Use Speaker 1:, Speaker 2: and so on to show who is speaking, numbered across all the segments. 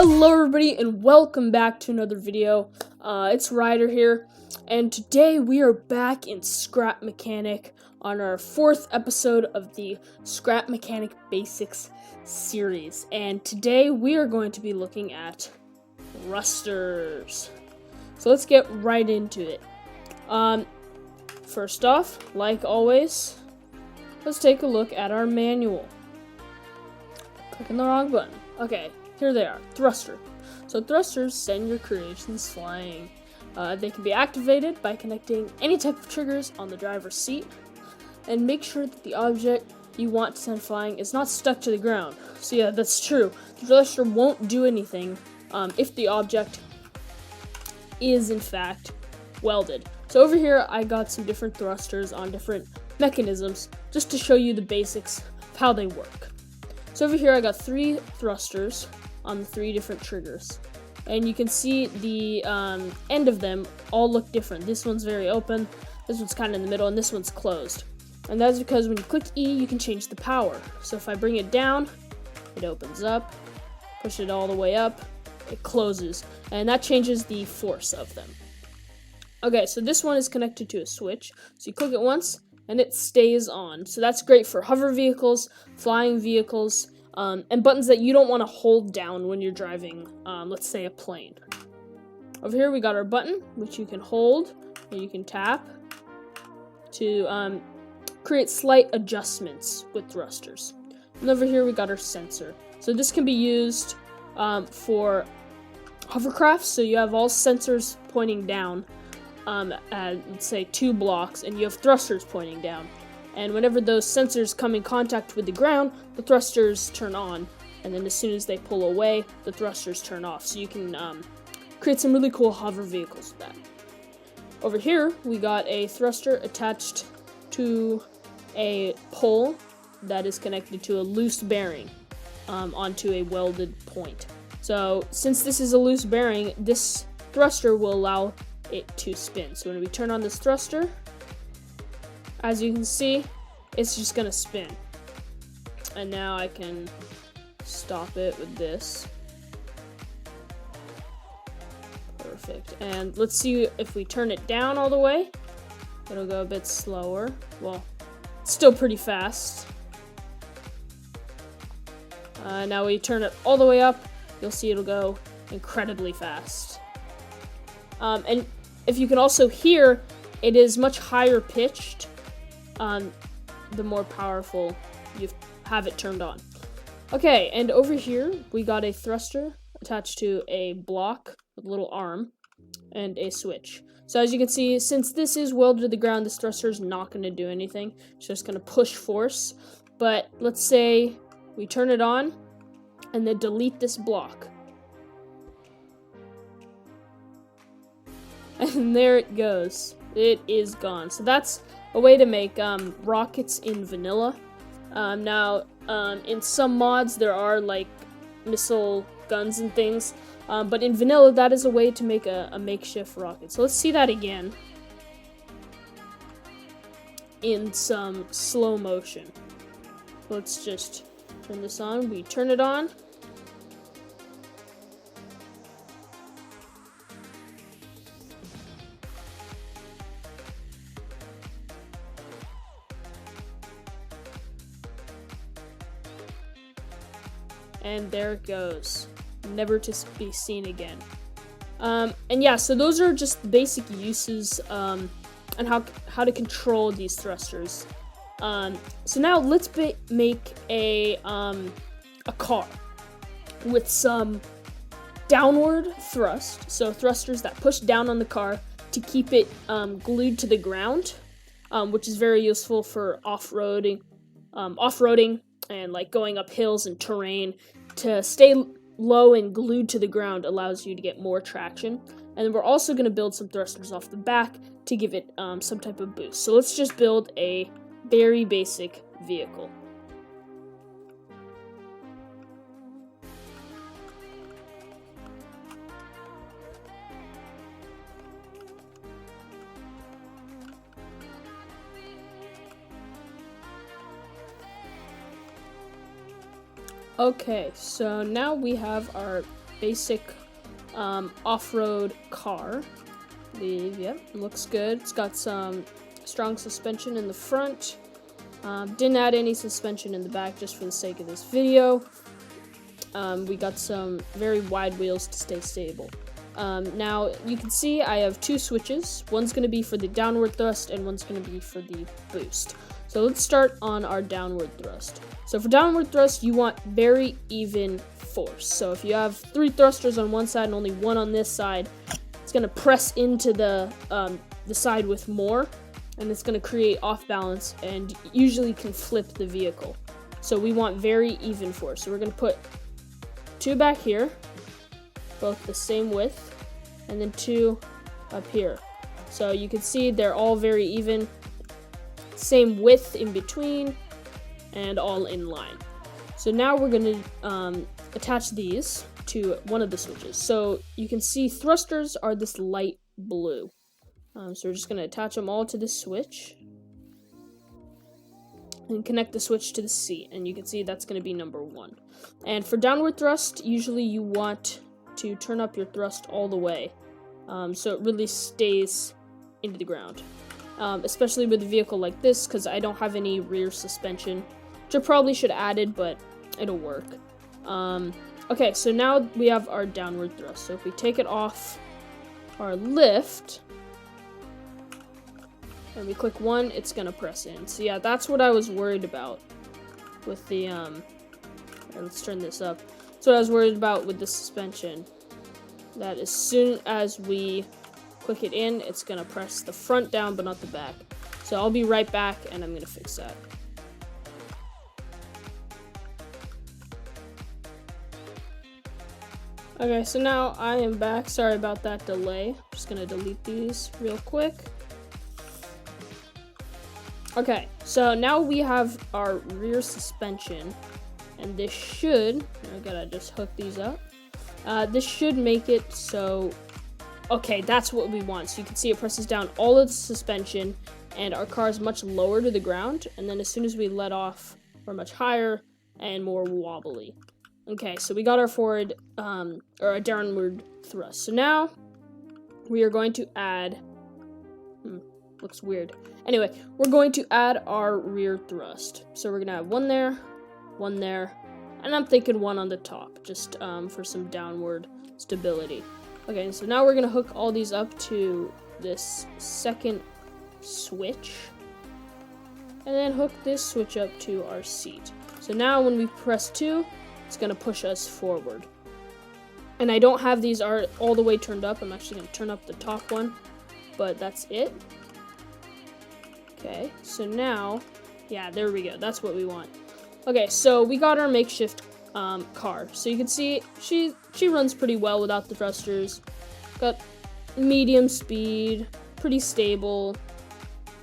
Speaker 1: Hello everybody and welcome back to another video. It's Ryder here, and today we are back in Scrap Mechanic on our 4th episode of the Scrap Mechanic Basics series. And today we are going to be looking at thrusters. So let's get right into it. First off, like always, let's take a look at our manual. Clicking the wrong button. Okay. Here they are, thruster. So thrusters send your creations flying. They can be activated by connecting any type of triggers on the driver's seat, and make sure that the object you want to send flying is not stuck to the ground. So yeah, that's true. The thruster won't do anything if the object is in fact welded. So over here I got some different thrusters on different mechanisms just to show you the basics of how they work. So over here I got 3 thrusters on the 3 different triggers, and you can see the end of them all look different. This one's very open, this one's kind of in the middle, and this one's closed. And that's because when you click E, you can change the power. So if I bring it down, it opens up, push it all the way up, it closes, and that changes the force of them. Okay, so this one is connected to a switch, so you click it once, and it stays on. So that's great for hover vehicles, flying vehicles, and buttons that you don't want to hold down when you're driving, let's say, a plane. Over here we got our button, which you can hold, and you can tap to create slight adjustments with thrusters. And over here we got our sensor. So this can be used for hovercrafts, so you have all sensors pointing down at, let's say, 2 blocks, and you have thrusters pointing down. And whenever those sensors come in contact with the ground, the thrusters turn on, and then as soon as they pull away, the thrusters turn off. So you can create some really cool hover vehicles with that. Over here, we got a thruster attached to a pole that is connected to a loose bearing onto a welded point. So since this is a loose bearing, this thruster will allow it to spin. So when we turn on this thruster, as you can see, it's just gonna spin. And now I can stop it with this. Perfect. And let's see if we turn it down all the way. It'll go a bit slower. Well, it's still pretty fast. Now we turn it all the way up, you'll see it'll go incredibly fast. And if you can also hear, it is much higher pitched the more powerful you have it turned on. Okay, and over here we got a thruster attached to a block with a little arm and a switch. So as you can see, since this is welded to the ground, this thruster is not going to do anything. It's just going to push force. But let's say we turn it on and then delete this block. And there it goes. It is gone. So that's a way to make rockets in vanilla. Now, in some mods, there are like missile guns and things. But in vanilla, that is a way to make a makeshift rocket. So let's see that again in some slow motion. Let's just turn this on. We turn it on. And there it goes, never to be seen again. And yeah, so those are just the basic uses and how to control these thrusters. So now let's make a car with some downward thrust. So thrusters that push down on the car to keep it glued to the ground, which is very useful for off-roading and like going up hills and terrain. To stay low and glued to the ground allows you to get more traction. And we're also going to build some thrusters off the back to give it some type of boost. So let's just build a very basic vehicle. Okay, so now we have our basic off-road car. Yep, looks good. It's got some strong suspension in the front. Didn't add any suspension in the back just for the sake of this video. We got some very wide wheels to stay stable. Now, you can see I have two switches. One's going to be for the downward thrust, and one's going to be for the boost. So let's start on our downward thrust. So for downward thrust, you want very even force. So if you have 3 thrusters on one side and only 1 on this side, it's going to press into the side with more, and it's going to create off balance and usually can flip the vehicle. So we want very even force. So we're going to put 2 back here, both the same width, and then 2 up here. So you can see they're all very even, same width in between, and all in line. So now we're going to attach these to one of the switches. So you can see thrusters are this light blue. So we're just going to attach them all to this switch and connect the switch to the seat, and you can see that's going to be number 1. And for downward thrust, usually you want to turn up your thrust all the way, so it really stays into the ground, especially with a vehicle like this, because I don't have any rear suspension, which I probably should have added, but it'll work. Okay, so now we have our downward thrust. So if we take it off our lift and we click 1, it's gonna press in. So yeah, that's what I was worried about with the let's turn this up. That's what I was worried about with the suspension, that as soon as we click it in, it's gonna press the front down but not the back. So I'll be right back and I'm gonna fix that. Okay, so now I am back. Sorry about that delay. Just gonna delete these real quick. Okay, so now we have our rear suspension, and this should, I gotta just hook these up. This should make it so, okay, that's what we want. So you can see it presses down all of the suspension, and our car is much lower to the ground, and then as soon as we let off, we're much higher and more wobbly. Okay, so we got our forward, or our downward thrust. So now, we are going to add, looks weird. Anyway, we're going to add our rear thrust. So we're gonna have 1 there, and I'm thinking 1 on the top, just for some downward stability. Okay, so now we're gonna hook all these up to this second switch, and then hook this switch up to our seat. So now when we press 2, it's gonna push us forward. And I don't have these all the way turned up. I'm actually gonna turn up the top one, but that's it. Okay, so now, yeah, there we go. That's what we want. Okay, so we got our makeshift car. So you can see she runs pretty well without the thrusters. Got medium speed, pretty stable.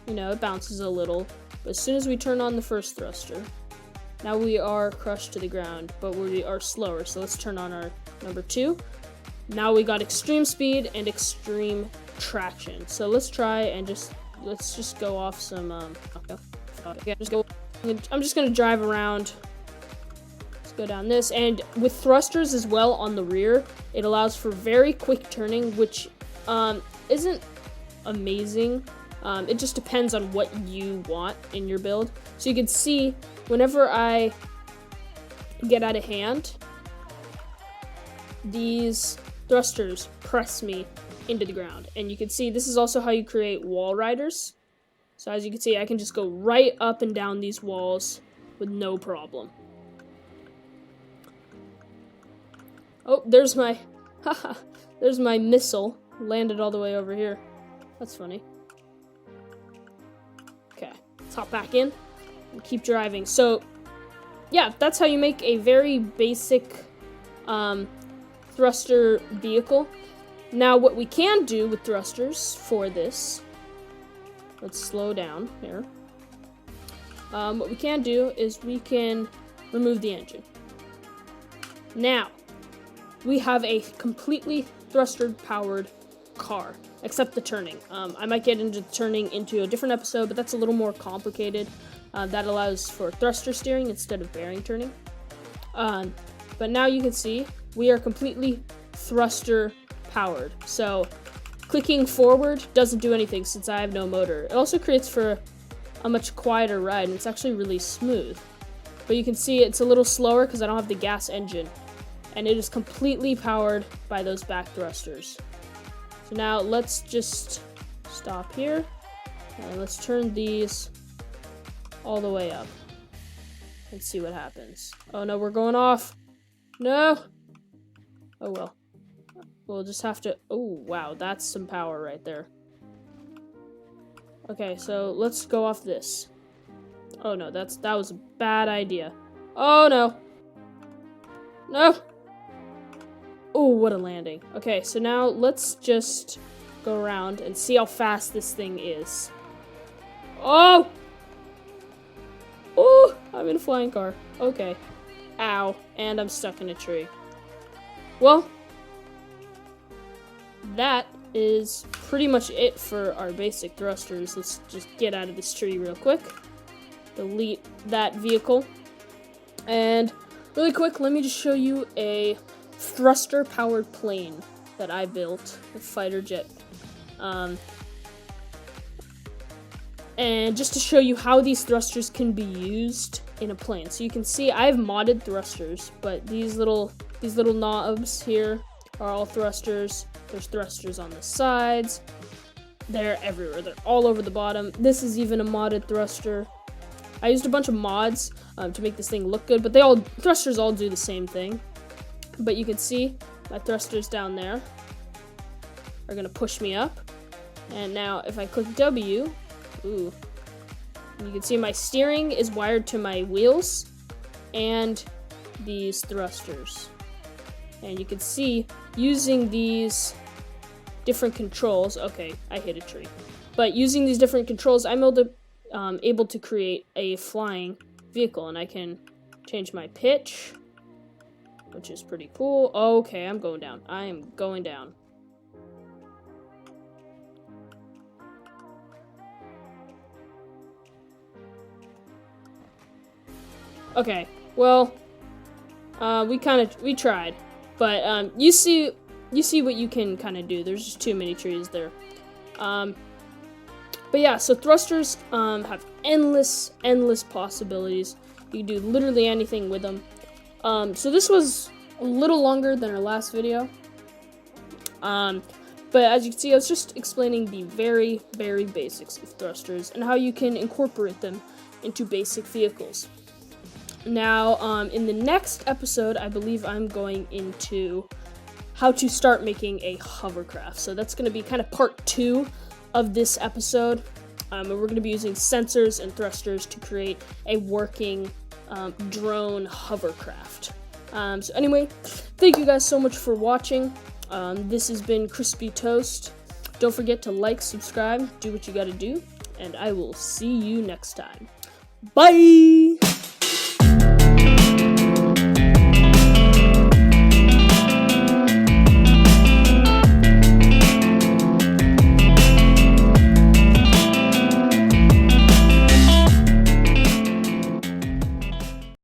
Speaker 1: You know, it bounces a little. But as soon as we turn on the first thruster, now we are crushed to the ground, but we are slower. So let's turn on our number 2. Now we got extreme speed and extreme traction. So let's try and let's just go off some, okay, I'm just gonna drive around. Let's go down this, and with thrusters as well on the rear, it allows for very quick turning, which isn't amazing. It just depends on what you want in your build. So you can see, whenever I get out of hand, these thrusters press me into the ground. And you can see this is also how you create wall riders. So as you can see, I can just go right up and down these walls with no problem. Oh, there's my, there's my missile. Landed all the way over here. That's funny. Okay, let's hop back in and keep driving. So, yeah, that's how you make a very basic thruster vehicle. Now, what we can do with thrusters for this, let's slow down here. What we can do is we can remove the engine. Now, we have a completely thruster-powered car, except the turning. I might get into turning into a different episode, but that's a little more complicated. That allows for thruster steering instead of bearing turning. But now you can see we are completely thruster powered. So clicking forward doesn't do anything since I have no motor. It also creates for a much quieter ride, and it's actually really smooth. But you can see it's a little slower because I don't have the gas engine, and it is completely powered by those back thrusters. So now let's just stop here, and let's turn these all the way up and see what happens. Oh no, we're going off. No. Oh well. We'll just have to... Oh, wow, that's some power right there. Okay, so let's go off this. Oh no, that was a bad idea. Oh no. No. Oh, what a landing. Okay, so now let's just go around and see how fast this thing is. Oh! Oh, I'm in a flying car. Okay. Ow. And I'm stuck in a tree. Well, that is pretty much it for our basic thrusters. Let's just get out of this tree real quick. Delete that vehicle. And really quick, let me just show you a thruster-powered plane that I built, a fighter jet. And just to show you how these thrusters can be used in a plane. So you can see I have modded thrusters, but these little knobs here are all thrusters. There's thrusters on the sides. They're everywhere. They're all over the bottom. This is even a modded thruster. I used a bunch of mods to make this thing look good, but thrusters all do the same thing. But you can see my thrusters down there are gonna push me up. And now if I click W, ooh, you can see my steering is wired to my wheels and these thrusters. And you can see using these different controls, okay, I hit a tree. But using these different controls, I'm able to create a flying vehicle, and I can change my pitch, which is pretty cool. Okay, I'm going down. I am going down. Okay, well, we tried, but you see what you can kind of do. There's just too many trees there. But yeah, so thrusters have endless possibilities. You can do literally anything with them. So this was a little longer than our last video. But as you can see, I was just explaining the very basics of thrusters and how you can incorporate them into basic vehicles. Now, in the next episode, I believe I'm going into how to start making a hovercraft. So that's going to be kind of part 2 of this episode. And we're going to be using sensors and thrusters to create a working drone hovercraft. So anyway, thank you guys so much for watching. This has been Crispy Toast. Don't forget to like, subscribe, do what you gotta do, and I will see you next time. Bye!